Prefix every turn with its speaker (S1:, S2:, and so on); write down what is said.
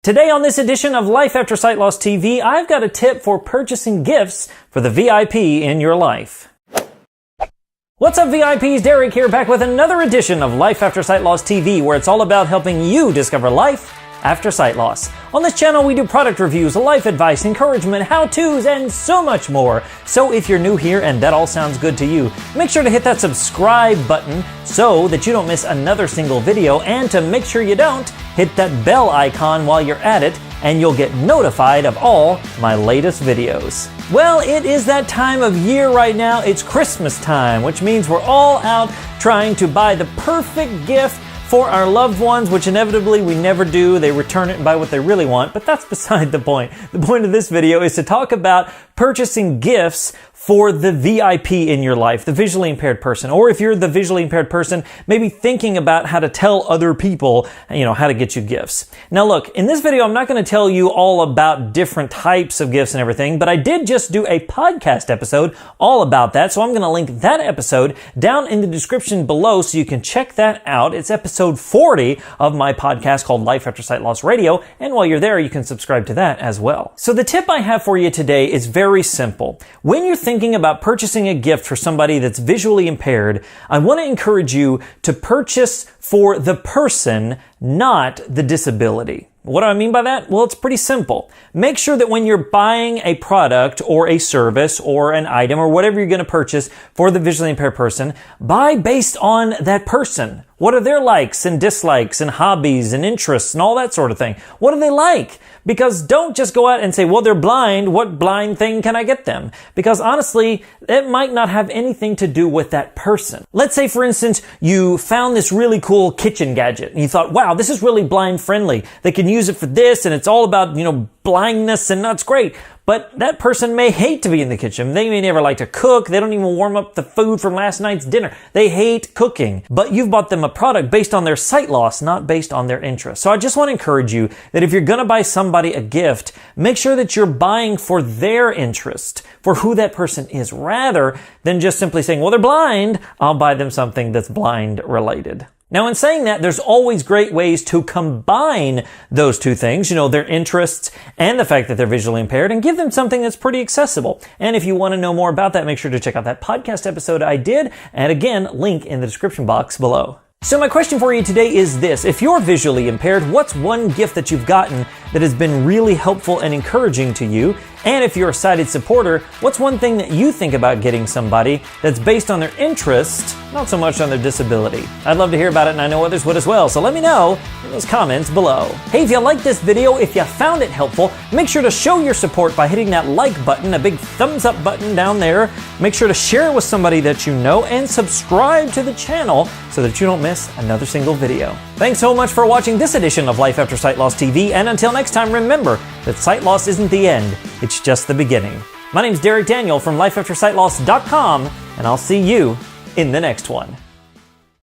S1: Today on this edition of Life After Sight Loss TV, I've got a tip for purchasing gifts for the VIP in your life. What's up, VIPs? Derek here, back with another edition of Life After Sight Loss TV, where it's all about helping you discover life after sight loss. On this channel, we do product reviews, life advice, encouragement, how-tos, and so much more. So if you're new here and that all sounds good to you, make sure to hit that subscribe button so that you don't miss another single video, and to make sure you don't, hit that bell icon while you're at it, and you'll get notified of all my latest videos. Well, it is that time of year right now. It's Christmas time, which means we're all out trying to buy the perfect gift for our loved ones, which inevitably we never do. They return it and buy what they really want, but that's beside the point. The point of this video is to talk about purchasing gifts for the VIP in your life, the visually impaired person. Or if you're the visually impaired person, maybe thinking about how to tell other people, how to get you gifts. Now look, in this video, I'm not going to tell you all about different types of gifts and everything, but I did just do a podcast episode all about that. So I'm going to link that episode down in the description below so you can check that out. It's episode 40 of my podcast called Life After Sight Loss Radio. And while you're there, you can subscribe to that as well. So the tip I have for you today is very simple. When you're thinking about purchasing a gift for somebody that's visually impaired, I want to encourage you to purchase for the person, not the disability. What do I mean by that? Well, it's pretty simple. Make sure that when you're buying a product or a service or an item or whatever you're going to purchase for the visually impaired person, buy based on that person. What are their likes and dislikes and hobbies and interests and all that sort of thing? What do they like? Because don't just go out and say, well, they're blind. What blind thing can I get them? Because honestly, it might not have anything to do with that person. Let's say, for instance, you found this really cool kitchen gadget and you thought, wow, this is really blind friendly. They can use it for this and it's all about, blindness and that's great. But that person may hate to be in the kitchen. They may never like to cook. They don't even warm up the food from last night's dinner. They hate cooking. But you've bought them a product based on their sight loss, not based on their interest. So I just want to encourage you that if you're going to buy somebody a gift, make sure that you're buying for their interest, for who that person is, rather than just simply saying, well, they're blind, I'll buy them something that's blind related. Now, in saying that, there's always great ways to combine those two things, their interests and the fact that they're visually impaired, and give them something that's pretty accessible. And if you want to know more about that, make sure to check out that podcast episode I did. And again, link in the description box below. So my question for you today is this. If you're visually impaired, what's one gift that you've gotten that has been really helpful and encouraging to you? And if you're a sighted supporter, what's one thing that you think about getting somebody that's based on their interest, not so much on their disability? I'd love to hear about it, and I know others would as well, so let me know in those comments below. Hey, if you liked this video, if you found it helpful, make sure to show your support by hitting that like button, a big thumbs up button down there. Make sure to share it with somebody that you know, and subscribe to the channel so that you don't miss another single video. Thanks so much for watching this edition of Life After Sight Loss TV, and until next time, remember that sight loss isn't the end, it's just the beginning. My name's Derek Daniel from lifeaftersightloss.com, and I'll see you in the next one.